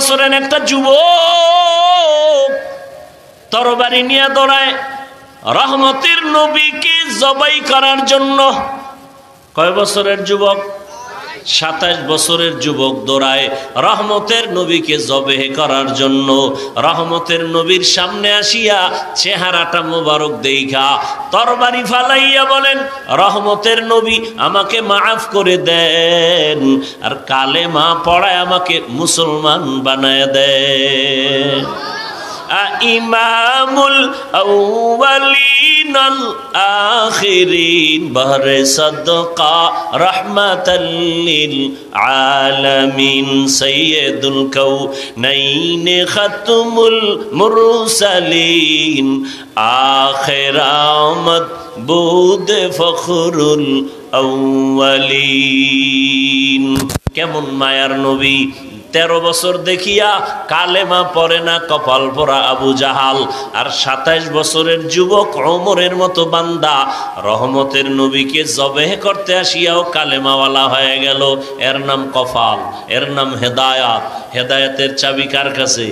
বছরের একটা যুবক তরবারি নিয়ে দৌড়ায় রহমতের নবীকে জবাই করার জন্য। কয় বছরের যুবক? 27 বছরের যুবক দৌড়ায় রহমতের নবীকে জবেহ করার জন্য। রহমতের নবীর সামনে আসিয়া চেহারাটা মোবারক দেইখা তরবারি ফালাইয়া বলেন, রহমতের নবী আমাকে মাফ করে দেন, আর কালেমা পড়ায় আমাকে মুসলমান বানায় দেন। ইমামুল আউয়ালিন আল আখিরিন বহরে সাদকা রাহমাতাল লিল আলামিন সাইয়্যিদুল কাউনাইন খাতমুল মুরসালিন আখির আমদ বুদ ফখরুল আউয়ালিন। কেমন মায়ার নবী! 13 বছর দেখিয়া কালেমা পড়ে না কপাল পরা আবু জাহাল, আর 27 বছরের যুবক ওমরের মতো বান্দা রহমতের নবীকে জবেহ করতে আসিয়াও কালেমাওয়ালা হয়ে গেল। এর নাম কপাল, এর নাম হেদায়াত। হেদায়াতের চাবি কার কাছে?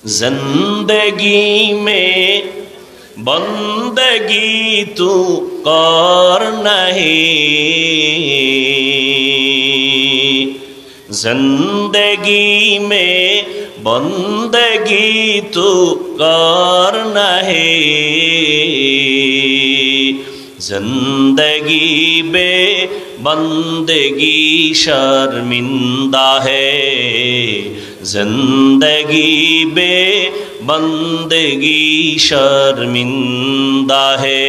জিন্দেগি মে বন্দেগি তু কর নাহি, जिंदगी में बंदगी तो करना है, जिंदगी बे बंदगी शर्मिंदा है, जिंदगी बे बंदगी शर्मिंदा है।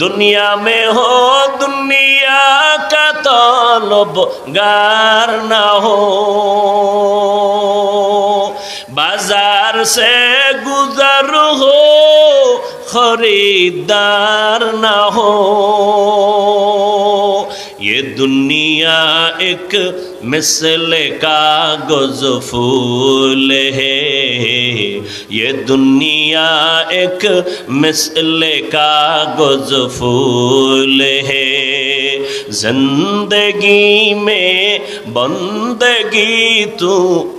दुनिया में हो दुनिया का तलबगार ना हो, बाजार से गुजर हो खरीदार ना हो। ये दुनिया एक मिसल कागज फूल है, ये दुनिया एक मिसल कागज फूल है। जिंदगी में बंदगी तू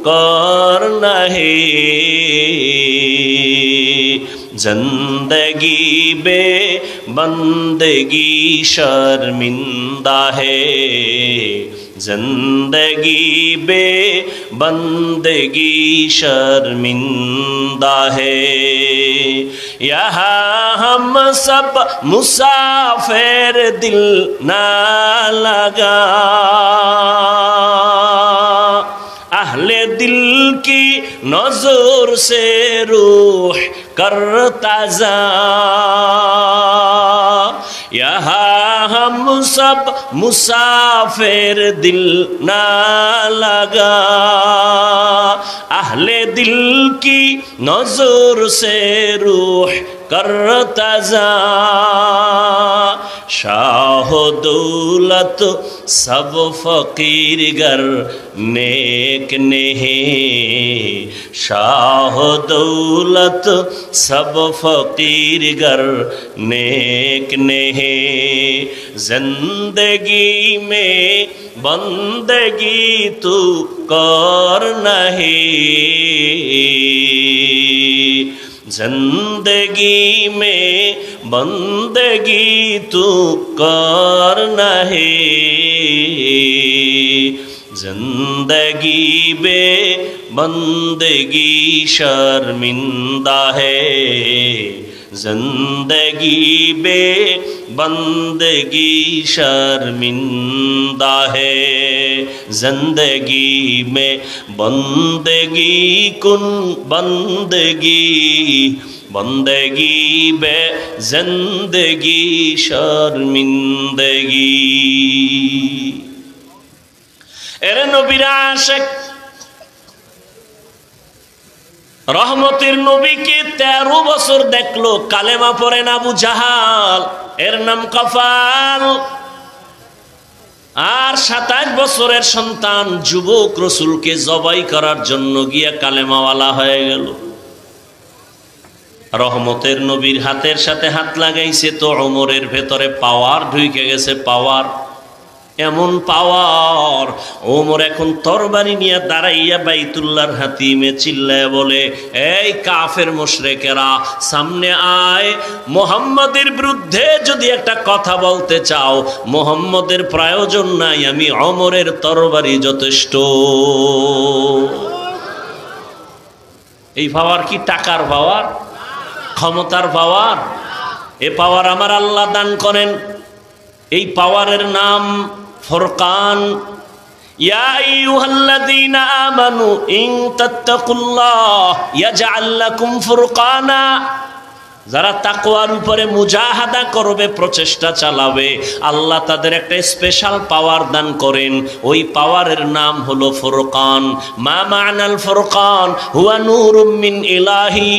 करना है, जिंदगी बे बंदगी शर्मिंदा है, जिंदगी बे बंदगी शर्मिंदा है। यहाँ हम सब मुसाफिर दिल ना लगा, अहले दिल की नजर से रूह करता जा। यहाँ हम सब मुसाफिर दिल ना लगा, अहले दिल की नजर से रूह करता जा। शाह दौलत सब फकीर गर नेक नहीं, शाह दौलत सब फकीर गर नेक नहीं। जिंदगी में बंदगी तू कर नहीं, जिंदगी में बंदगी तू कर नहीं, जिंदगी बे बंदगी शर्मिंदा है, जिंदगी बे बंदगी शर्मिंदा है। जिंदगी में बंदगी कुन बंदगी, बंदगी बे जिंदगी शर्मिंदगी। এর নবীর আশিক রহমতের নবীকে 13 বছর দেখলো, কালেমা পড়ে না আবু জাহাল, এর নাম কফাল। আর 27 বছরের সন্তান যুবক রসুলকে জবাই করার জন্য গিয়া কালেমাওয়ালা হয়ে গেল। রহমতের নবীর হাতের সাথে হাত লাগাইছে তো ওমরের ভেতরে পাওয়ার ঢুকে গেছে, পাওয়ার। এমন পাওয়ার। ওমর এখন তরবারি নিয়ে দাঁড়াইয়া বাইতুল্লাহর হাতিমে চিল্লায় বলে, এই কাফের মুশরিকেরা সামনে আয়, মুহাম্মদের বিরুদ্ধে যদি একটা কথা বলতে চাও মুহাম্মদের প্রয়োজন নাই, আমি ওমরের তরবারি যথেষ্ট। এই পাওয়ার কি টাকার পাওয়ার, ক্ষমতার পাওয়ার? এ পাওয়ার আমার আল্লাহ দান করেন। এই পাওয়ারের নাম ফুরকান। ইয়া আইয়ুহাল্লাযীনা আমানু ইন তাত্তাকুল্লাহ ইয়াজআল লাকুম ফুরকানা। যারা তাকওয়ার উপরে মুজাহাদা করবে, প্রচেষ্টা চালাবে, আল্লাহ তাদের একটা স্পেশাল পাওয়ার দান করেন। ওই পাওয়ারের নাম হলো ফুরকান। মা মা'নাল ফুরকান হুয়া নূরুম মিন ইলাহি।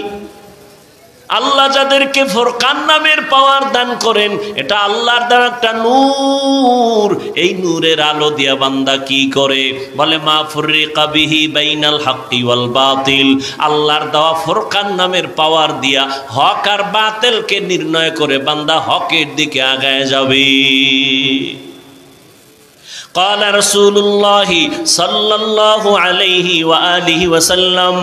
আল্লাহ যাদেরকে ফুরকান নামের পাওয়ার দান করেন, এটা আল্লাহর দ্বারা একটা নূর। এই নূরের আলো দিয়া বান্দা কি করে? বলে মা ফুররিকা বিহি বাইনাল হাক্কি ওয়াল বাতিল। আল্লাহর দেওয়া ফুরকান নামের পাওয়ার দিয়া হক আর বাতিলকে নির্ণয় করে বান্দা হকের দিকে আগায় যাবে। قال رسول الله صلى الله عليه وآله وسلم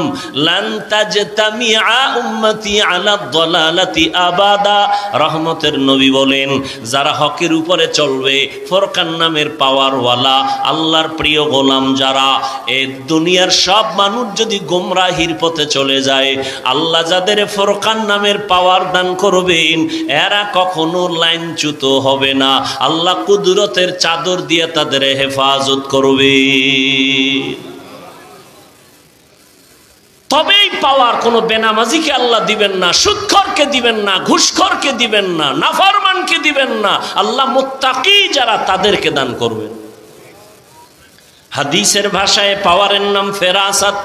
لن تجتمع أمتي على الضلالة أبدا। রহমতের নবী বলেন, যারা হকের উপরে চলবে, ফুরকান নামের পাওয়ারওয়ালা আল্লাহর প্রিয় গোলাম যারা, এই দুনিয়ার সব মানুষ যদি গোমরাহির পথে চলে যায়, আল্লাহ যাদের ফুরকান নামের পাওয়ার দান করবেন, এরা কখনো লাইনচ্যুত হবে না। আল্লাহ কুদরতের চাদর দিয়ে তাদের হেফাজত করবে। তবেই পাওয়ার কোনো বেনামাজিকে আল্লাহ দিবেন না, সুদখোরকে দিবেন না, ঘুষখোরকে দিবেন না, নাফরমানকে দিবেন না। আল্লাহ মুত্তাকি যারা তাদেরকে দান করবেন। হাদিসের ভাষায় পাওয়ারের নাম ফেরাসাত।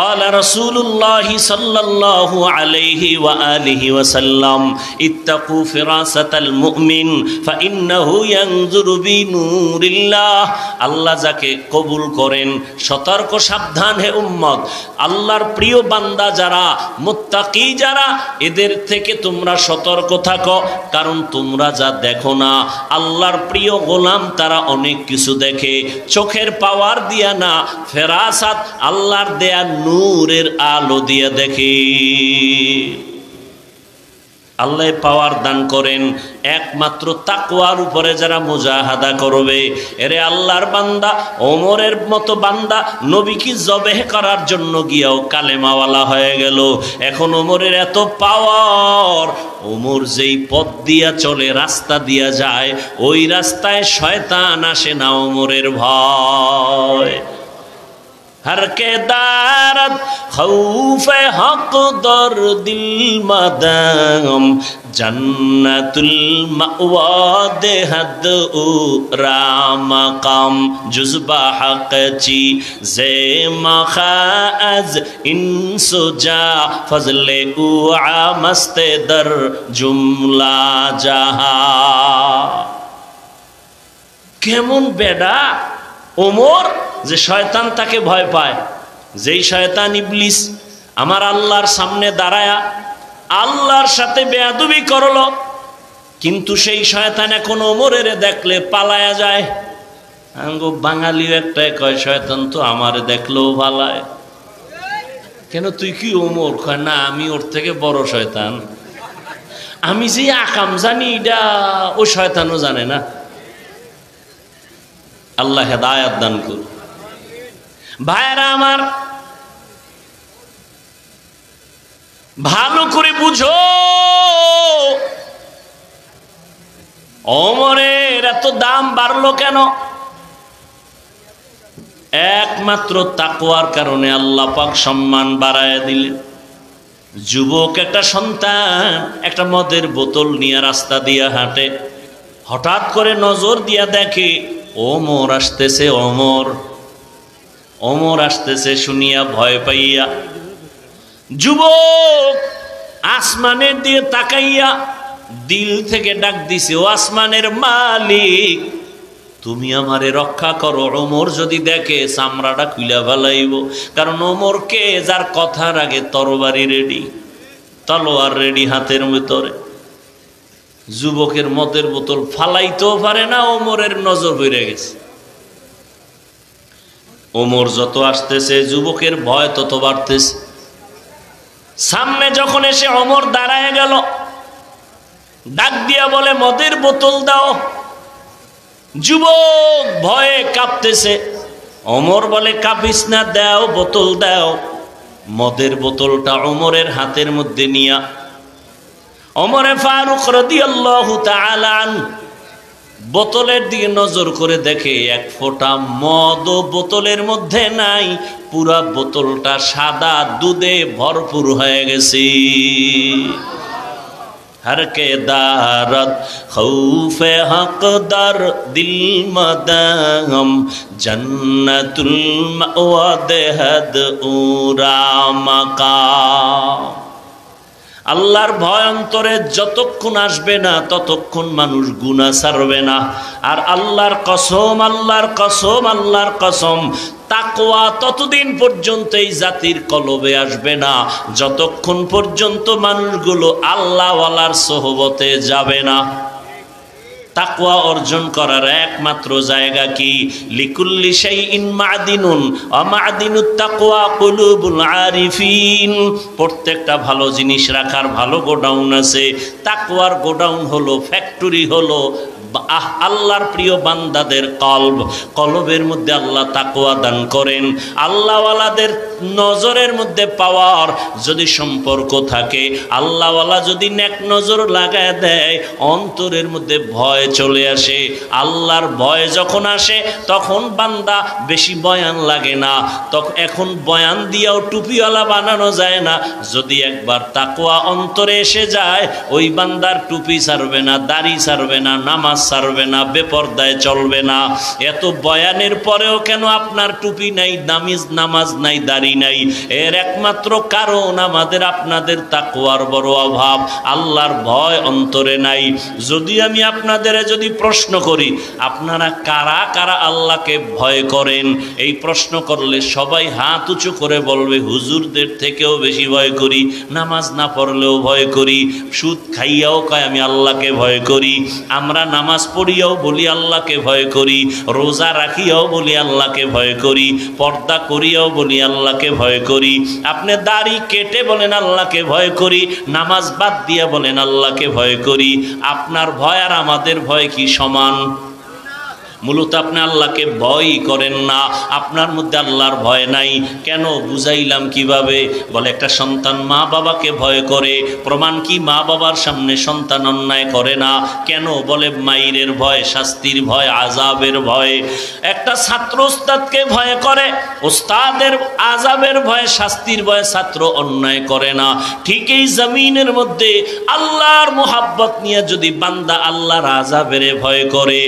قال رسول الله صلى الله عليه وآله وسلم اتقوا فراسة المؤمن فإنه ينظر بنور الله। আল্লাহ যাকে কবুল করেন, সতর্ক সাবধান হে উম্মত, আল্লাহর প্রিয় বান্দা যারা, মুত্তাকি যারা, এদের থেকে তোমরা সতর্ক থাকো। কারণ তোমরা যা দেখো না, আল্লাহর প্রিয় গোলাম তারা অনেক কিছু দেখে। চোখের পাওয়ার দিয়া না, ফেরাসাত আল্লাহর দেয়া নূরের আলো দিয়ে দেখে। আল্লাহ পাওয়ার দান করেন একমাত্র তাকওয়ার উপরে যারা মুজাহাদা করবে। এরে আল্লাহর বান্দা, ওমরের মতো বান্দা নবীকে জবেহ করার জন্য গিয়াও কালেমাওয়ালা হয়ে গেল। এখন ওমরের এত পাওয়ার, ওমর যেই পথ দিয়া চলে, রাস্তা দিয়া যায়, ওই রাস্তায় শয়তান আসে না ওমরের ভয়। हर के दारत खौफ हक दर दिल मदाम जन्नतुल मअवा देहद रामकाम जुज़बा हक़ची ज़े मखाज़ इंसुजा फज़ले उआ मस्ते दर जुमला जहा। केमन बेड़ा ওমর যে শয়তান তাকে ভয় পায়। যেই শয়তান ইবলিস আমার আল্লাহর সামনে দাঁড়ায়া আল্লাহর সাথে বেয়াদবি করলো, কিন্তু সেই শয়তান এখন ওমরের দেখলে পালায়া যায়। আঙ্গো বাঙালি একটাই কয়, শয়তান তো আমারে দেখলেও পালায়। কেন তুই কি ওমর? কয় না, আমি ওর থেকে বড় শয়তান। আমি যে আকাম জানি এটা ও শয়তানও জানে না। আল্লাহ হেদায়েত দান করুন। ভাইরা আমার, ভালো করে বুঝো, ওমরের এত দাম বাড়লো কেন? একমাত্র তাকওয়ার কারণে আল্লাহ পাক সম্মান বাড়ায় দিলেন। যুবক একটা সন্তান একটা মদের বোতল নিয়ে রাস্তা দিয়ে হাঁটে, হঠাৎ করে নজর দিয়া দেখে ওমর আসতেছে। ওমর আসতেছে শুনিয়া ভয় পাইয়া যুবক আসমানের দিয়ে তাকাইয়া দিল থেকে ডাক দিছে, ও আসমানের মালিক, তুমি আমারে রক্ষা করো। ওমর যদি দেখে চামড়াটা খুইলা ফেলাইব। কারণ ওমরকে যার কথার আগে তরবারি রেডি, তলোয়ার রেডি হাতের ভিতরে। যুবকের মদের বোতল ফালাইতেও পারে না, ওমরের নজর পড়ে গেছে। ওমর যত আসতেছে যুবকের ভয় তত বাড়তেছে। সামনে যখন এসে ওমর দাঁড়ায় গেল, ডাক দিয়া বলে মদের বোতল দাও। যুবক ভয়ে কাঁপতেছে। ওমর বলে কাঁপিস না, দাও বোতল দাও। মদের বোতলটা ওমরের হাতের মধ্যে নিয়া ওমরে ফারুক রাদিয়াল্লাহু তাআলা আনহু বোতলের দিকে নজর করে দেখে এক ফোঁটা মদ বোতলের মধ্যে নাই, পুরা বোতলটা সাদা দুধে ভরপুর হয়ে গেছে। हर के दारत खौफे हकदार दिल मदम जन्नतुल मअवा देहद उरा मकाम। আল্লাহর ভয় অন্তরে যতক্ষণ আসবে না ততক্ষণ মানুষ গুনাহ ছাড়বে না। আর আল্লাহর কসম, আল্লাহর কসম, আল্লাহর কসম, তাকওয়া ততদিন পর্যন্ত এই জাতির কলবে আসবে না যতক্ষণ পর্যন্ত মানুষগুলো আল্লাহওয়ালার সোহবতে যাবে না। তাকওয়া অর্জন করার একমাত্র জায়গা কি? লিকুল্লি শাইইন মাদিনুন ওয়া মাদিনুত তাকওয়া কুলুবুল আরিফিন। প্রত্যেকটা ভালো জিনিস রাখার ভালো গোডাউন আছে। তাকওয়ার গোডাউন হলো, ফ্যাক্টরি হলো আল্লাহর প্রিয় বান্দাদের কলব। কলবের মধ্যে আল্লাহ তাকওয়া দান করেন। আল্লাহওয়ালাদের নজরের মধ্যে পাওয়ার যদি সম্পর্ক থাকে, আল্লাহওয়ালা যদি নেক নজর লাগায় দেয়, অন্তরের মধ্যে ভয় চলে আসে। আল্লাহর ভয় যখন আসে তখন বান্দা বেশি বয়ান লাগে না। তখন এখন বয়ান দিয়েও টুপিওয়ালা বানানো যায় না। যদি একবার তাকওয়া অন্তরে এসে যায়, ওই বান্দার টুপি ছাড়বে না, দাড়ি ছাড়বে না, নামাজ ছাড়বে না, বেপরদায় চলবে না। এত বয়ানের পরেও কেন আপনার টুপি নাই, নামাজ নাই, দাড়ি নাই? এর একমাত্র কারণ আমাদের আপনাদের তাকওয়ার বড় অভাব, আল্লাহর ভয় অন্তরে নাই। যদি আমি আপনাদের যদি প্রশ্ন করি, আপনারা কারা কারা আল্লাহকে ভয় করেন, এই প্রশ্ন করলে সবাই হাত উঁচু করে বলবে হুজুরদের থেকেও বেশি ভয় করি, নামাজ না পড়লেও ভয় করি, সুদ খাইয়াও কয় আমি আল্লাহকে ভয় করি, আমরা নামাজ পড়িয়াও বলি আল্লাহকে ভয় করি, রোজা রাখিয়াও বলি আল্লাহকে ভয় করি, পর্দা করিয়াও বলি আল্লাহকে ভয় করি। আপনি দাড়ি কেটে বলেন আল্লাহকে ভয় করি, নামাজ বাদ দিয়ে বলেন আল্লাহকে ভয় করি। আপনার ভয় আর আমাদের ভয় কি সমান? মূলত আপনি আল্লাহকে ভয়ই করেন না, আপনার মধ্যে আল্লাহর ভয় নাই। কেন? বুঝাইলাম কিভাবে? বলে একটা সন্তান মা বাবাকে ভয় করে। প্রমাণ কি? মা বাবার সামনে সন্তান অন্যায় করে না। কেন? বলে মাইরের ভয়, শাস্তির ভয়, আযাবের ভয়। একটা ছাত্র ওস্তাদকে ভয় করে, ওস্তাদের আযাবের ভয়, শাস্তির ভয় ছাত্র অন্যায় করে না। ঠিক এই জমিনের মধ্যে আল্লাহর মোহাব্বত নিয়ে যদি বান্দা আল্লাহর আযাবের ভয় করে,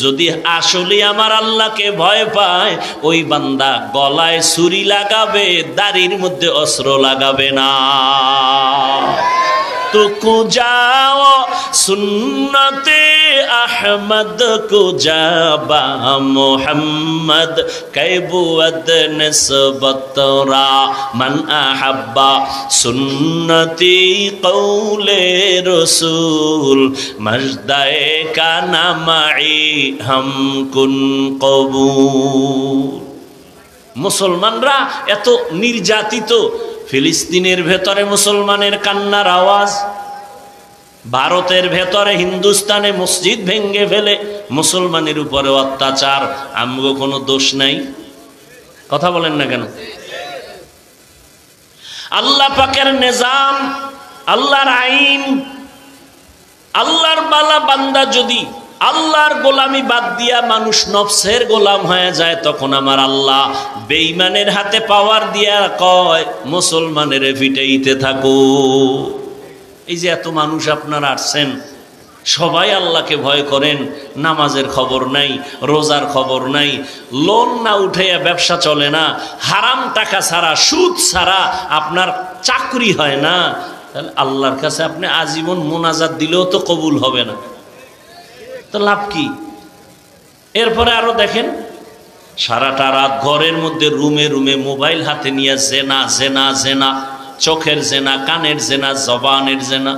যদি আসলে আমার আল্লাহকে ভয় পায়, ওই বান্দা গলায় ছুরি লাগাবে, দাড়ির মধ্যে অস্ত্র লাগাবে না। তো কুজাও সুন্নতে আহমদ কুজাবা মোহাম্মদ কৈবুদ নিসবতরা মান আহাব্বা সুন্নতি কৌলে রসুল মজদায়ে কানা মাই হাম কুন কবুল। মুসলমানরা এত নির্যাতিত, ফিলিস্তিনের ভেতরে মুসলমানের কান্নার আওয়াজ, ভারতের ভেতরে হিন্দুস্তানে মসজিদ ভেঙ্গে ফেলে মুসলমানের উপরে অত্যাচার, আমগো কোনো দোষ নাই? কথা বলেন না কেন? আল্লাহ পাকের নিজাম, আল্লাহর আইন, আল্লাহর বালা বান্দা যদি আল্লাহর গোলামি বাদ দিয়া মানুষ নফসের গোলাম হয়ে যায়, তখন আমার আল্লাহ বেঈমানের হাতে পাওয়ার দিয়া কয় মুসলমানের পিটাইতে থাকো। এই যে এত মানুষ আপনারা আসছেন, সবাই আল্লাহকে ভয় করেন, নামাজের খবর নাই, রোজার খবর নাই, লোন না উঠাইয়া ব্যবসা চলে না, হারাম টাকা ছাড়া, সুদ ছাড়া আপনার চাকরি হয় না, তাহলে আল্লাহর কাছে আপনি আজীবন মোনাজাত দিলেও তো কবুল হবে না, তো লাভ কি? এরপরে আরো দেখেন, সারাটা রাত ঘরের মধ্যে রুমে রুমে মোবাইল হাতে নিয়ে জেনা জেনা জেনা, চোখের জেনা, কানের জেনা, জবানের জেনা।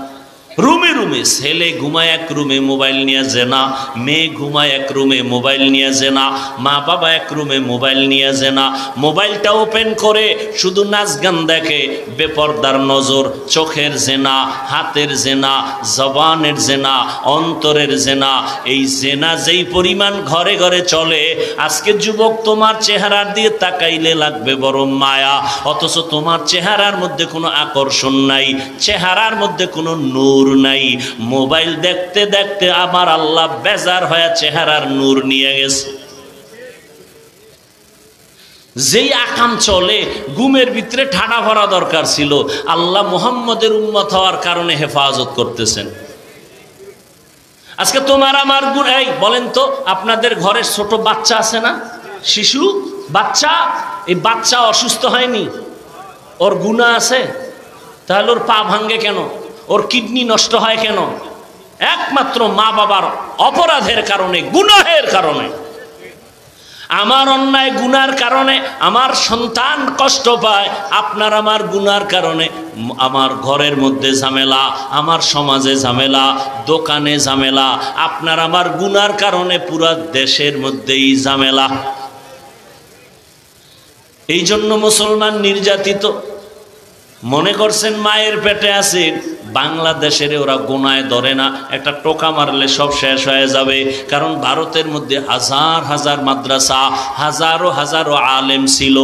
রুমে রুমে, ছেলে ঘুমায় এক রুমে মোবাইল নিয়ে জেনা, মেয়ে ঘুমায় এক রুমে মোবাইল নিয়ে জেনা, মা বাবা এক রুমে মোবাইল নিয়ে জেনা। মোবাইলটা ওপেন করে শুধু নাচ গান দেখে, বেপরদার নজর, চোখের জেনা, হাতের জেনা, জবানের জেনা, অন্তরের জেনা। এই জেনা যেই পরিমাণ ঘরে ঘরে চলে, আজকে যুবক তোমার চেহারার দিয়ে তাকাইলে লাগবে বড় মায়া, অথচ তোমার চেহারার মধ্যে কোনো আকর্ষণ নাই, চেহারার মধ্যে কোনো নূর নাই। মোবাইল দেখতে দেখতে আমার আল্লাহ বেজার হয়ে চেহারার নূর নিয়ে গেছে। যেই আকাম চলে, ঘুমের ভিতরে ঠাডা ভরা দরকার ছিল, আল্লাহ মুহাম্মদের উম্মত হওয়ার কারণে হেফাজত করতেছেন। আজকে তোমার আমার এই বলেন তো, আপনাদের ঘরের ছোট বাচ্চা আছে না, শিশু বাচ্চা, এই বাচ্চা অসুস্থ হয়নি, ওর গুনাহ আছে? তাহলে ওর পা ভাঙ্গে কেন, ওর কিডনি নষ্ট হয় কেন? একমাত্র মা বাবার অপরাধের কারণে, গুনাহের কারণে। আমার অন্যায় গুনার কারণে আমার সন্তান কষ্ট পায়, আপনার আমার গুনার কারণে আমার ঘরের মধ্যে ঝামেলা, আমার সমাজে ঝামেলা, দোকানে ঝামেলা, আপনার আমার গুনার কারণে পুরা দেশের মধ্যেই ঝামেলা। এই জন্য মুসলমান নির্যাতিত। মনে করছেন মায়ের পেটে আছে, বাংলাদেশের ওরা গোনায় ধরে না, একটা টোকা মারলে সব শেষ হয়ে যাবে। কারণ ভারতের মধ্যে হাজার হাজার মাদ্রাসা, হাজারো হাজারো আলেম ছিল।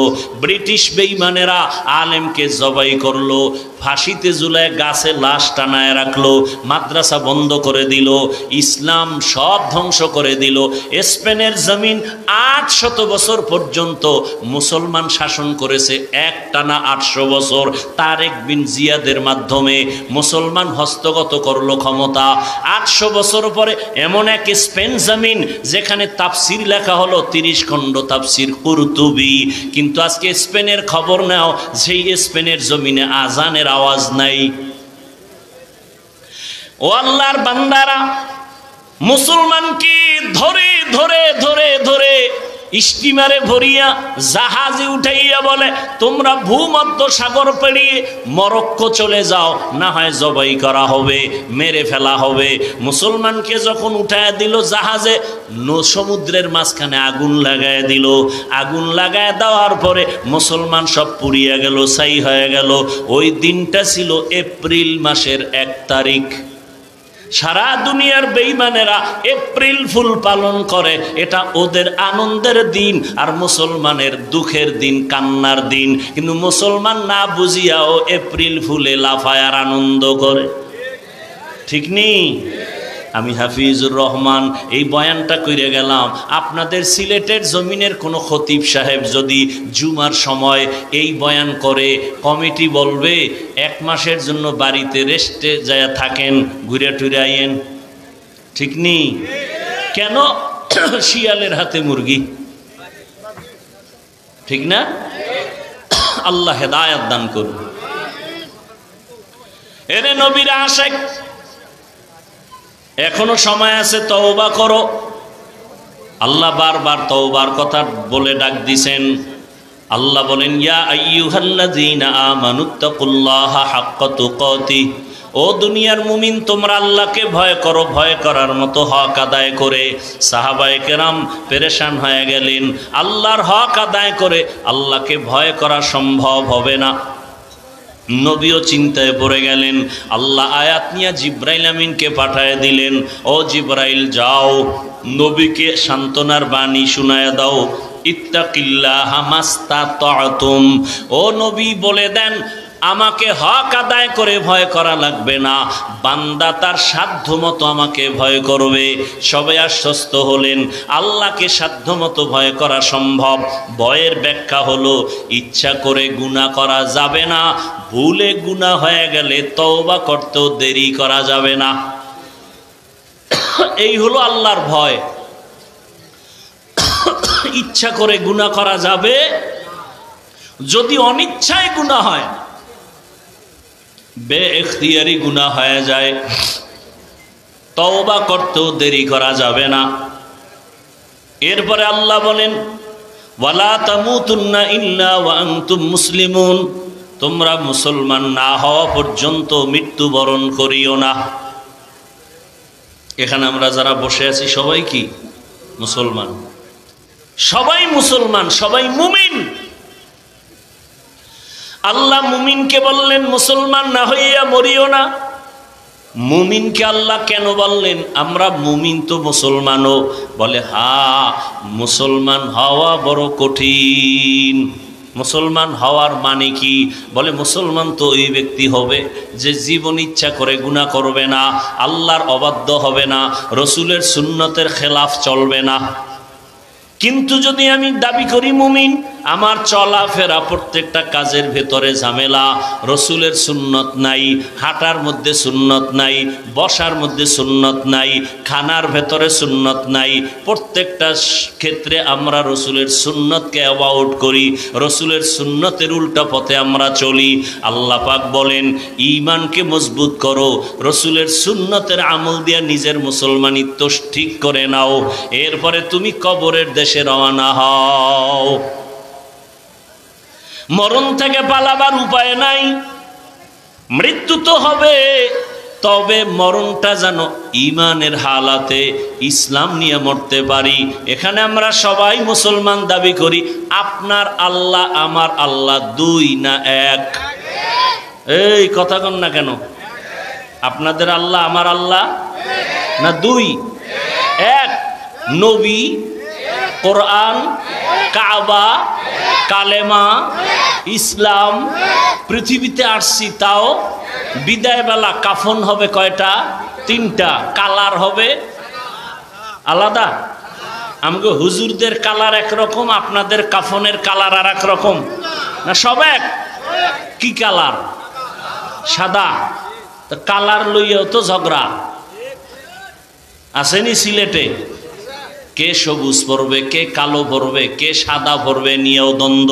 ব্রিটিশ বেঈমানেরা আলেমকে জবাই করলো, ফাঁসিতে ঝুলায় গাছে লাশ টানায় রাখলো, মাদ্রাসা বন্ধ করে দিল, ইসলাম সব ধ্বংস করে দিল। স্পেনের জমিন 800 বছর পর্যন্ত মুসলমান শাসন করেছে, এক টানা 800 বছর। তারেক বিন জিয়াদের মাধ্যমে মুসলমান হস্তগত করলো ক্ষমতা। 800 বছর পরে এমন এক স্পেন জমিন যেখানে তাফসির লেখা হলো 30 খণ্ড তাফসির কুরতুবী। কিন্তু আজকে স্পেনের খবর নাও, সেই স্পেনের জমিনে আজানের আওয়াজ নাই। ও আল্লাহর বান্দারা, মুসলমানকে ধরে ধরে ধরে ধরে স্টিমারে ভরিয়া জাহাজে উঠাইয়া বলে, তোমরা ভূমধ্য সাগর পেরিয়ে মরক্কো চলে যাও, না হয় জবাই করা হবে, মেরে ফেলা হবে। মুসলমানকে যখন উঠাইয়া দিল জাহাজে, সমুদ্রের মাঝখানে আগুন লাগায় দিল। আগুন লাগায় দেওয়ার পরে মুসলমান সব পুড়িয়া গেল, ছাই হয়ে গেল। ওই দিনটা ছিল এপ্রিল মাসের 1 তারিখ। সারা দুনিয়ার বেঈমানেরা এপ্রিল ফুল পালন করে, এটা ওদের আনন্দের দিন, আর মুসলমানের দুঃখের দিন, কান্নার দিন। কিন্তু মুসলমান না বুঝিয়াও এপ্রিল ফুলে লাফায়ার আনন্দ করে, ঠিক নেই? আমি হাফিজুর রহমান এই বয়ানটা কইরে গেলাম। আপনাদের সিলেটের জমিনের কোনো খতিব সাহেব যদি জুমার সময় এই বয়ান করে, কমিটি বলবে 1 মাসের জন্য বাড়িতে রেস্টে যায় থাকেন, ঘুরে টুরে আইয়েন, ঠিক নেই? কেন? শিয়ালের হাতে মুরগি, ঠিক না? আল্লাহ হেদায়েত দান করুন। এরে নবীর আশিক, এখনো সময় আছে, তওবা করো। আল্লাহ বারবার তওবার কথা বলে ডাক দিছেন। আল্লাহ বলেন, ইয়া আইয়ুহাল্লাযীনা আমানুত্তাকুল্লাহা হাক্কা তুকাতিহ, ও দুনিয়ার মুমিন তোমরা আল্লাহকে ভয় করো, ভয় করার মতো হক আদায় করে। সাহাবায়ে কেরাম পেরেশান হয়ে গেলেন, আল্লাহর হক আদায় করে আল্লাহকে ভয় করা সম্ভব হবে না। নবীও চিন্তায় পড়ে গেলেন। আল্লাহ আয়াত নিয়ে জিব্রাইল আমিনকে পাঠায় দিলেন, ও জিব্রাইল যাও, নবীকে সান্ত্বনার বাণী শুনায়া দাও, ইত্তাকিল্লাহা মাস্তাতাতুম। ও নবী বলে দেন, আমাকে হক আদায় করে ভয় করা লাগবে না, বান্দা তার সাধ্যমতো আমাকে ভয় করবে। সবাই আশ্বস্ত হলেন, আল্লাহকে সাধ্যমতো ভয় করা সম্ভব। ভয়ের ব্যাখ্যা হলো, ইচ্ছা করে গুনাহ করা যাবে না, ভুলে গুনাহ হয়ে গেলে তওবা করতেও দেরি করা যাবে না। এই হলো আল্লাহর ভয়। ইচ্ছা করে গুনাহ করা যাবে, যদি অনিচ্ছায় গুনাহ হয়, বেইখতিয়ারি গুনাহ হয়ে যায়, তওবা করতেও দেরি করা যাবে না। এরপরে আল্লাহ বলেন, ওয়ালা তামুতুন্না ইল্লা ওয়া আনতুম মুসলিমুন, তোমরা মুসলমান না হওয়া পর্যন্ত মৃত্যুবরণ করিও না। এখানে আমরা যারা বসে আছি সবাই কি মুসলমান? সবাই মুসলমান, সবাই মুমিন। আল্লাহ মুমিনকে বললেন মুসলমান না হইয়া মরিও না। মুমিনকে আল্লাহ কেন বললেন? আমরা মুমিন তো মুসলমানও। বলে হ্যাঁ, মুসলমান হওয়া বড় কঠিন। মুসলমান হওয়ার মানে কি? বলে মুসলমান তো ওই ব্যক্তি হবে যে জীবন ইচ্ছা করে গুনাহ করবে না, আল্লাহর অবাধ্য হবে না, রসুলের সুন্নতের খেলাফ চলবে না। কিন্তু যদি আমি দাবি করি মুমিন, আমার চলাফেরা প্রত্যেকটা কাজের ভেতরে ঝামেলা, রসুলের সুন্নত নাই, হাঁটার মধ্যে সুন্নত নাই, বসার মধ্যে সুন্নত নাই, খানার ভেতরে সুন্নত নাই, প্রত্যেকটা ক্ষেত্রে আমরা রসুলের সুন্নতকে অ্যাভয়েড করি, রসুলের সুন্নতের উল্টা পথে আমরা চলি। আল্লাহ পাক বলেন ঈমানকে মজবুত করো, রসুলের সুন্নতের আমল দিয়া নিজের মুসলমানিত্ব ঠিক করে নাও, এরপরে তুমি কবরের দেশে রওনা হও। মরণ থেকে পালাবার উপায় নাই, মৃত্যু তো হবে, তবে মরণটা যেন ঈমানের হালাতে ইসলাম নিয়ে মরতে পারি। এখানে আমরা সবাই মুসলমান দাবি করি। আপনার আল্লাহ আমার আল্লাহ দুই না এক? এই কথা কন না কেন? আপনাদের আল্লাহ আমার আল্লাহ না দুই? এক। নবী, কোরআন, কাবা, কালেমা, ইসলাম, পৃথিবীতে আসছি তাও বিদায় বেলা কাফন হবে কয়টা? তিনটা। কালার হবে আলাদা। আমাকে হুজুরদের কালার একরকম, আপনাদের কাফনের কালার আর এক রকম না? সব এক? কি কালার? সাদা। তো কালার লইয়াও তো ঝগড়া আসেনি সিলেটে। কে সবুজ পরবে, কে কালো পরবে, কে সাদা পরবে নিয়েও দ্বন্দ্ব।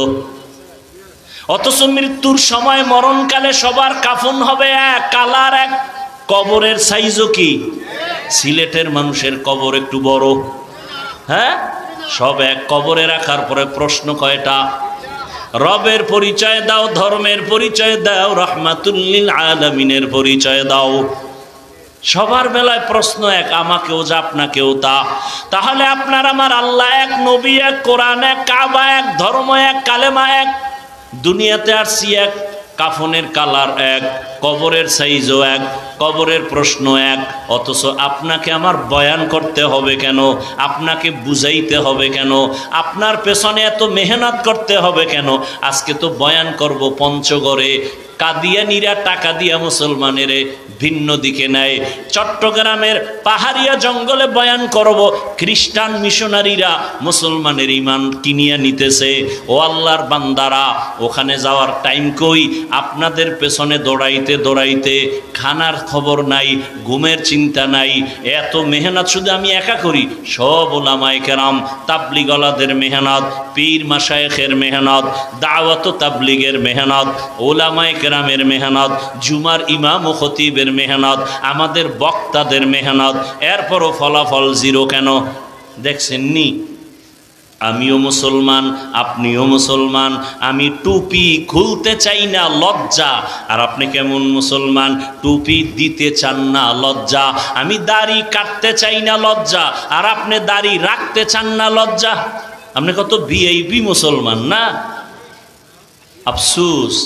অথচ মৃত্যুর সময় মরণকালে সবার কাফন হবে এক, কালার এক, কবরের সাইজও কি? সিলেটের মানুষের কবর একটু বড়, হ্যাঁ, সব এক। কবরে রাখার পরে প্রশ্ন কয়টা? রবের পরিচয় দাও, ধর্মের পরিচয় দাও, রাহমাতুল লিল আলামিনের পরিচয় দাও। সবার বেলায় প্রশ্ন এক, আমাকেও যা আপনাকেও তা। তাহলে আপনার আমার আল্লাহ এক, নবী এক, কোরআন এক, কাবা এক, ধর্ম এক, কালেমা এক। দুনিয়াতে আসছি এক, কাফনের কালার এক, কবরের সাইজও এক, কবরের প্রশ্ন এক। অথচ আপনাকে আমার বয়ান করতে হবে কেন? আপনাকে বুঝাইতে হবে কেন? আপনার পেছনে এত মেহনত করতে হবে কেন? আজকে তো বয়ান করব পঞ্চগড়ে। কাদিয়ানীরা টাকা দিয়া মুসলমানেরে ভিন্ন দিকে নেয়। চট্টগ্রামের পাহাড়িয়া জঙ্গলে বয়ান করব, খ্রিস্টান মিশনারিরা মুসলমানের ইমান কিনিয়া নিতেছে। ও আল্লাহর বান্দারা, ওখানে যাওয়ার টাইম কই? আপনাদের পেছনে দৌড়াইতে দৌড়াইতে খানার খবর নাই, ঘুমের চিন্তা নাই। এত মেহনত শুধু আমি একা করি? সব ওলামায়ে কেরাম, তাবলিগওয়ালাদের মেহনত, পীর মাশায়েখের মেহনত, দাওয়াত ও তাবলিগের মেহনত, ওলামায়ে কেরামের মেহনত, জুমার ইমাম ও খতিবের মেহনত, আমাদের বক্তাদের মেহনত। এরপরও ফলাফল জিরো কেন? দেখছেন নি? আমিও মুসলমান, আপনিও মুসলমান। আমি টুপি খুলতে চাই না, লজ্জা। আর আপনি কেমন মুসলমান? টুপি দিতে চান না, লজ্জা। আমি দাড়ি কাটতে চাই না, লজ্জা। আর আপনি দাড়ি রাখতে চান না, লজ্জা। আপনি কত ভিআইপি মুসলমান না? আফসোস।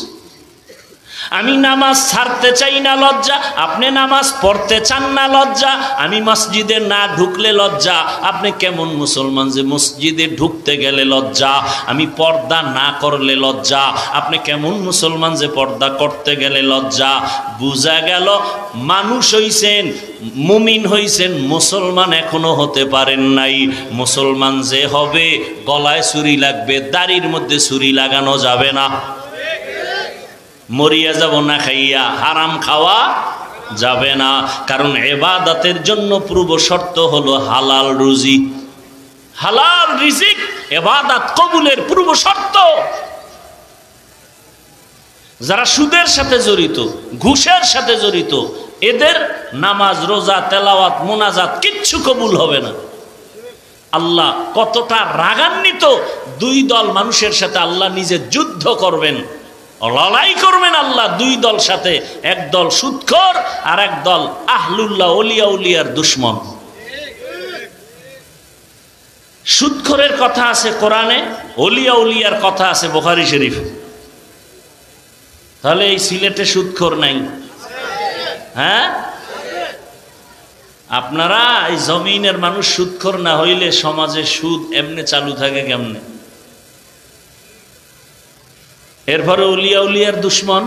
আমি নামাজ ছাড়তে চাই না, লজ্জা। আপনি নামাজ পড়তে চান না, লজ্জা। আমি মসজিদে না ঢুকলে লজ্জা। আপনি কেমন মুসলমান যে মসজিদে ঢুকতে গেলে লজ্জা? আমি পর্দা না করলে লজ্জা। আপনি কেমন মুসলমান যে পর্দা করতে গেলে লজ্জা? বুঝা গেল মানুষ হইছেন, মুমিন হইছেন, মুসলমান এখনো হতে পারেন নাই। মুসলমান যে হবে গলায় ছুরি লাগবে, দাড়ির মধ্যে ছুরি লাগানো যাবে না। মরিয়া যাব না খাইয়া, হারাম খাওয়া যাবে না। কারণ ইবাদতের জন্য পূর্ব শর্ত হলো হালাল রুজি, হালাল রিজিক ইবাদত কবুলের পূর্ব শর্ত। যারা সুদের সাথে জড়িত, ঘুষের সাথে জড়িত, এদের নামাজ, রোজা, তেলাওয়াত, মুনাজাত কিচ্ছু কবুল হবে না। আল্লাহ কতটা রাগান্বিত! দুই দল মানুষের সাথে আল্লাহ নিজে যুদ্ধ করবেন। লড়াই করবেন আল্লাহ দুই দল সাথে, এক দল সুদখোর আর এক দল আহলুল্লাহ ওলিয়া উলিয়ার দুশ্মন। সুদখোরের কথা আছে কোরআনে, ওলিয়া উলিয়ার কথা আছে বুখারী শরীফ। তাহলে এই সিলেটে সুদখোর নাই? হ্যাঁ, আপনারা এই জমিনের মানুষ সুদখোর না হইলে সমাজে সুদ এমনি চালু থাকে কেমনে? এরপরে উলিয়া উলিয়ার দুশ্মন,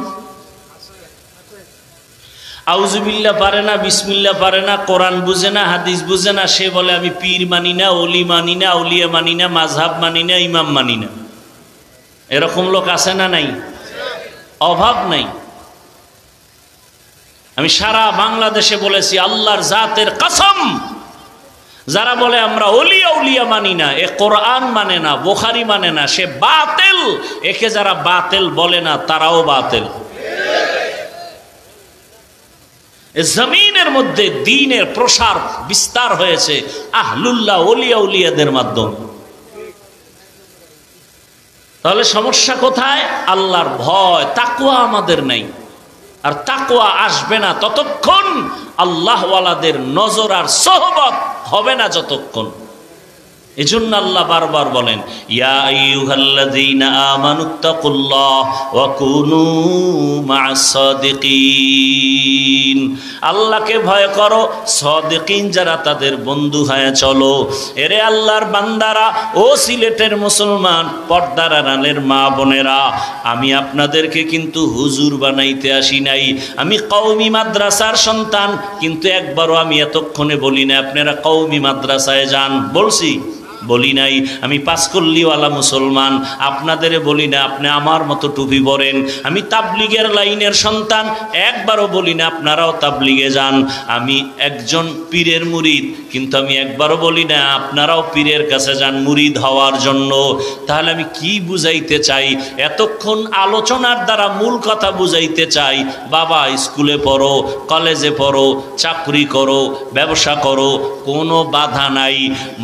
আউযুবিল্লাহ পারে না, বিসমিল্লাহ পারে না, কোরআন বুঝে না, হাদিস বুঝে না, সে বলে আমি পীর মানি না, ওলি মানি না, আউলিয়া মানি না, মাযহাব মানি না, ইমাম মানি না। এরকম লোক আছে না নাই? অভাব নাই। আমি সারা বাংলাদেশে বলেছি আল্লাহর জাতের কসম, যারা বলে আমরা ওলিয়া উলিয়া মানি না, এ কোরআন মানে না, বুখারী মানে না, সে বাতিল। একে যারা বাতিল বলে না তারাও বাতিল। জমিনের মধ্যে দ্বীনের প্রসার বিস্তার হয়েছে আহলুল্লাহ ওলিয়া উলিয়াদের মাধ্যমে। তাহলে সমস্যা কোথায়? আল্লাহর ভয়, তাকওয়া আমাদের নাই। আর তাকওয়া আসবে না ততক্ষণ, আল্লাহওয়ালাদের নজর আর সোহবত হবে না যতক্ষণ। এজন্য আল্লাহ বারবার বলেন, ইয়া আইয়ুহাল্লাযীনা আমানুত্তাকুল্লাহ ওয়া কুনু মা'আস সাদিকিন। আল্লাহকে ভয় করো, সাদিকিন যারা তাদের বন্ধু হয়ে চলো। এরে আল্লাহর বান্দারা, ও সিলেটের মুসলমান, পর্দার আড়ালের মা বোনেরা, আমি আপনাদেরকে কিন্তু হুজুর বানাইতে আসি নাই। আমি কওমি মাদ্রাসার সন্তান, কিন্তু একবারও আমি এতক্ষণে বলি না আপনারা কওমি মাদ্রাসায় যান। বলছি? বলি নাই। আমি পাঁচকল্লিওয়ালা মুসলমান, আপনাদের বলি না আপনি আমার মতো টুপি পরেন। আমি তাবলিগের লাইনের সন্তান, একবারও বলি না আপনারাও তাবলিগে যান। আমি একজন পীরের মুরিদ, কিন্তু আমি একবারও বলি না আপনারাও পীরের কাছে যান মুরিদ হওয়ার জন্য। তাহলে আমি কি বুঝাইতে চাই? এতক্ষণ আলোচনার দ্বারা মূল কথা বুঝাইতে চাই, বাবা স্কুলে পড়ো, কলেজে পড়ো, চাকরি করো, ব্যবসা করো, কোনো বাধা নাই।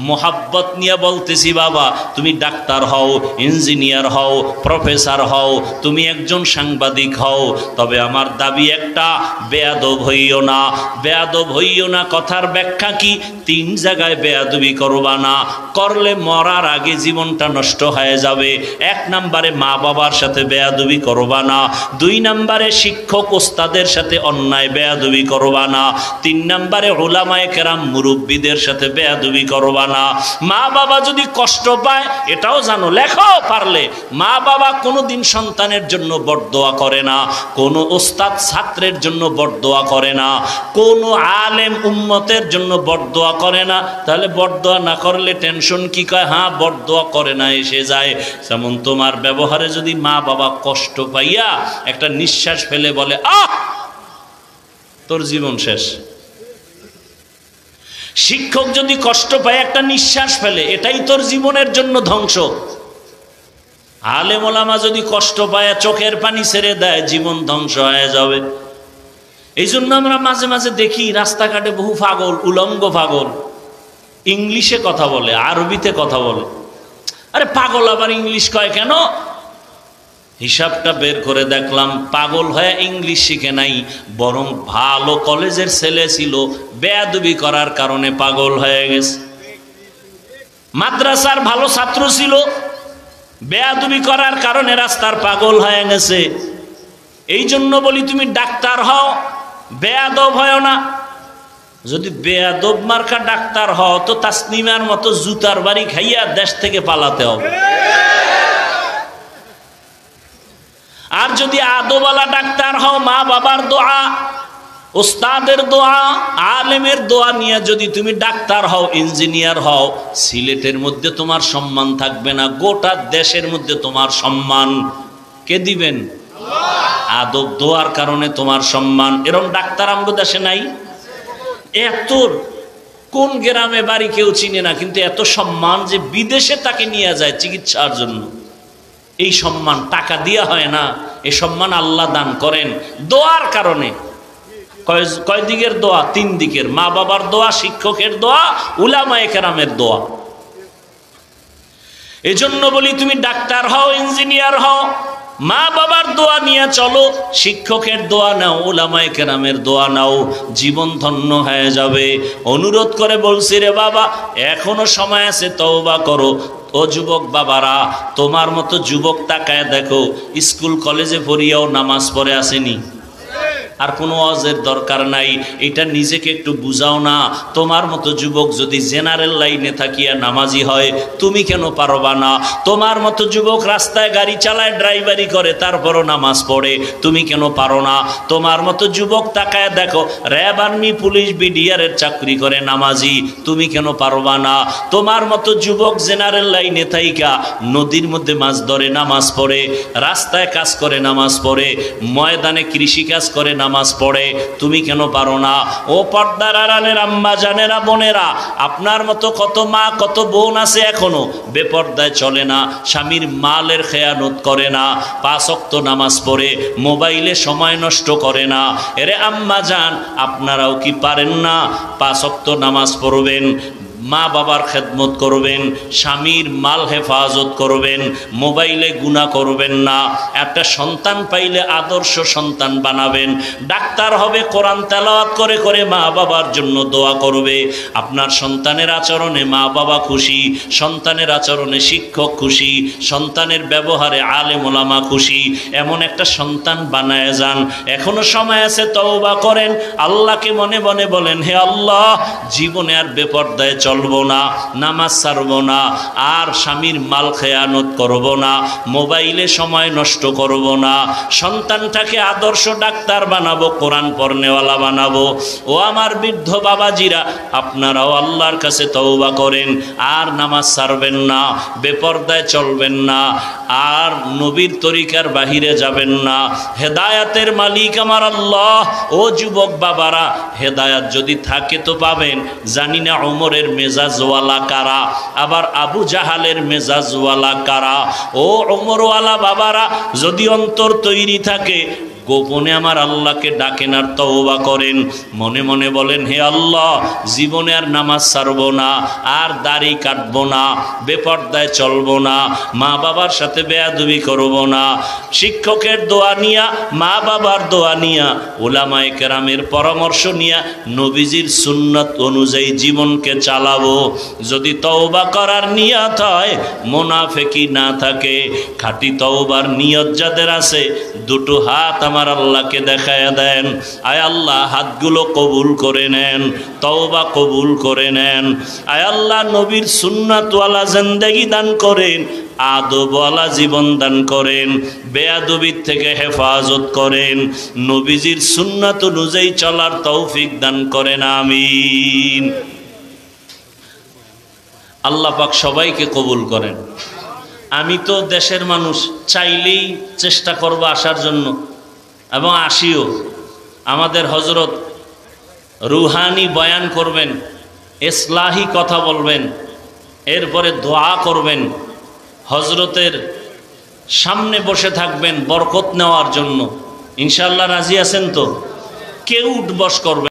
মোহাব্বত নিয়ে বলতেছি, বাবা তুমি ডাক্তার হও, ইঞ্জিনিয়ার হও, প্রফেসর হও, তুমি একজন সাংবাদিক হও, তবে আমার দাবি একটা, বেয়াদব হইও না। বেয়াদব হইও না কথার ব্যাখ্যা কি? তিন জায়গায় বেয়াদবি করবা না, করলে মরার আগে জীবনটা নষ্ট হয়ে যাবে। এক নম্বরে মা বাবার সাথে বেয়াদবি করবা না, দুই নম্বরে শিক্ষক ওস্তাদের সাথে অন্যায় বেয়াদবি করবা না, তিন নম্বরে উলামায়ে কেরাম মুরব্বীদের সাথে বেয়াদবি করবা না। মা বাবা যদি কষ্ট পায় এটাও জানো, লেখো পারলে। মা বাবা কোনোদিন সন্তানের জন্য বরদোয়া করে না, কোনো ওস্তাদ ছাত্রের জন্য বরদোয়া করে না, কোনো আলেম উম্মতের জন্য বরদোয়া করে না। তাহলে বরদোয়া না করলে টেনশন কি? কয় হ্যাঁ বরদোয়া করে না, এসে যায়। যেমন তোমার ব্যবহারে যদি মা বাবা কষ্ট পাইয়া একটা নিঃশ্বাস ফেলে বলে আহ, তোর জীবন শেষ। শিক্ষক যদি কষ্ট পায় একটা নিঃশ্বাস ফেলে, এটাই তোর জীবনের জন্য ধ্বংস। আলেম ওলামা যদি কষ্ট পায় চোখের পানি ছেড়ে দেয়, জীবন ধ্বংস হয়ে যাবে। এই জন্য আমরা মাঝে মাঝে দেখি রাস্তাঘাটে বহু পাগল, উলঙ্গ পাগল, ইংলিশে কথা বলে, আরবিতে কথা বলে। আরে পাগল আবার ইংলিশ কয় কেন? হিসাবটা বের করে দেখলাম, পাগল হয়ে ইংলিশ শিখে নাই, বরং ভালো কলেজের ছেলে ছিল, বেয়াদবি করার কারণে পাগল হয়ে গেছে। মাদ্রাসার ভালো ছাত্র ছিল, বেয়াদবি করার কারণে রাস্তার পাগল হয়ে গেছে। এই জন্য বলি তুমি ডাক্তার হও, বেয়াদব হয় না। যদি বেয়াদব মার্কা ডাক্তার হও তো তাসনিমার মতো জুতার বাড়ি খাইয়া দেশ থেকে পালাতে হবে। আর যদি আদবওয়ালা ডাক্তার হও, মা বাবার দোয়া, ওস্তাদের দোয়া, আলেমের দোয়া নিয়ে যদি তুমি ডাক্তার হও, ইঞ্জিনিয়ার হও, সিলেটের মধ্যে তোমার সম্মান থাকবে না, গোটা দেশের মধ্যে তোমার সম্মান কে দিবেন? আদব দোয়ার কারণে তোমার সম্মান। এরকম ডাক্তার আমগো দেশে নাই। এত কোন গ্রামে বাড়ি কেউ চিনে না, কিন্তু এত সম্মান যে বিদেশে তাকে নিয়ে যায় চিকিৎসার জন্য। এই সম্মান টাকা দিয়া হয় না, এই সম্মান আল্লাহ দান করেন দোয়ার কারণে। কয় দিকের দোয়া? তিন দিকের, মা বাবার দোয়া, শিক্ষকের দোয়া, উলামায়ে কেরামের দোয়া। এজন্য বলি তুমি ডাক্তার হও, ইঞ্জিনিয়ার হও, মা বাবার দোয়া নিয়ে চলো, শিক্ষকের দোয়া নাও, উলামায়ে কেরামের দোয়া নাও, জীবন ধন্য হয়ে যাবে। অনুরোধ করে বলছি রে বাবা, এখনো সময় আছে, তওবা করো। ও যুবক বাবারা, তোমার মতো যুবক তাকায় দেখো, স্কুল কলেজে পড়িয়াও নামাজ পড়ে আসেনি। আর কোনো ওয়াজের দরকার নাই, এটা নিজেকে একটু বুঝাও না। তোমার মতো যুবক যদি জেনারেল লাইনে থাকিয়া নামাজি হয়, তুমি কেন পারবা না? তোমার মতো যুবক রাস্তায় গাড়ি চালায়, ড্রাইভারি করে, তারপরও নামাজ পড়ে, তুমি কেন পারো না? তোমার মতো যুবক তাকায় দেখো, র্যাব, আর্মি, পুলিশ, বিডিআরের চাকরি করে, নামাজি, তুমি কেন পারবা না? তোমার মতো যুবক জেনারেল লাইনে থাইকা নদীর মধ্যে মাছ ধরে, নামাজ পড়ে, রাস্তায় কাজ করে, নামাজ পড়ে, ময়দানে কৃষি কাজ করে, নামাজ পড়ে, তুমি কেন পারো না? ও পর্দার আড়ালের আম্মা জানেরা, বোনেরা, আপনার মতো কত মা, কত বোন আছে এখনো বেপর্দায় চলে না, স্বামীর মালের খেয়ানত করে না, 5 ওয়াক্ত নামাজ পড়ে, মোবাইলে সময় নষ্ট করে না। এরে আম্মা জান, আপনারাও কি পারেন না? 5 ওয়াক্ত নামাজ পড়বেন, মা বাবার খেদমত করবেন, স্বামীর মাল হেফাজত করবেন, মোবাইলে গুনাহ করবেন না। একটা সন্তান পাইলে আদর্শ সন্তান বানাবেন, ডাক্তার হবে, কোরআন তেলাওয়াত করে করে মা বাবার জন্য দোয়া করবে। আপনার সন্তানের আচরণে মা বাবা খুশি, সন্তানের আচরণে শিক্ষক খুশি, সন্তানের ব্যবহারে আলেম ওলামা খুশি, এমন একটা সন্তান বানায় যান। এখনো সময় আছে, তওবা করেন, আল্লাহকে মনে মনে বলেন, হে আল্লাহ, জীবনে আর বেপর্দায় চলবো না, নামাজ ছাড়বো না, আর স্বামীর মাল খেয়ানত করব না, মোবাইলে সময় নষ্ট করব না, সন্তানটাকে আদর্শ ডাক্তার বানাবো, কোরআন পড়নেওয়ালা বানাবো। ও আমার বৃদ্ধ বাবাজিরা, আপনারাও আল্লাহর কাছে তওবা করেন, আর নামাজ ছাড়বেন না, বেপর্দায় চলবেন না, আর নবীর তরিকার বাহিরে যাবেন না। হেদায়াতের মালিক আমার আল্লাহ। ও যুবক বাবারা, হেদায়াত যদি থাকে তো পাবেন। জানি না ওমরের মেজাজওয়ালা কারা, আবার আবু জাহালের মেজাজওয়ালা কারা। ও ওমরওয়ালা বাবারা, যদি অন্তর তৈরি থাকে, গোপনে আমার আল্লাহকে ডাকেন আর তওবা করেন, মনে মনে বলেন, হে আল্লাহ, জীবনে আর নামাজ ছাড়বো না, আর দাড়ি কাটবো না, বেপর্দায় চলবো না, মা বাবার সাথে বেয়াদবি করবো না। শিক্ষকের দোয়া নিয়া, মা বাবার দোয়া নিয়া, উলামায়ে কেরামের পরামর্শ নিয়া, নবীজির সুন্নাত অনুযায়ী জীবনকে চালাবো। যদি তওবা করার নিয়ত হয়, মুনাফিকি না থাকে, খাঁটি তওবার নিয়ত যাদের আছে, দুটো হাত আমার আল্লাহকে দেখায় দেন। আয় আল্লাহ, হাতগুলো কবুল করে নেন, তওবা কবুল করে নেন। আয় আল্লাহ, নবীর সুন্নাতওয়ালা জিন্দেগি দান করেন, আদবওয়ালা জীবন দান করেন, বেয়াদবির থেকে হেফাজত করেন, নবীজির সুন্নাত অনুযায়ী চলার তৌফিক দান করেন, আমিন। আল্লাহ পাক সবাইকে কবুল করেন। আমি তো দেশের মানুষ, চাইলেই চেষ্টা করব আসার জন্য, এবং আসিও। আমাদের হজরত রুহানি বয়ান করবেন, ইসলাহি কথা বলবেন, এরপরে দোয়া করবেন, হজরতের সামনে বসে থাকবেন বরকত নেওয়ার জন্য। ইনশাআল্লাহ রাজি আছেন তো? কেউ উঠবস করবেন।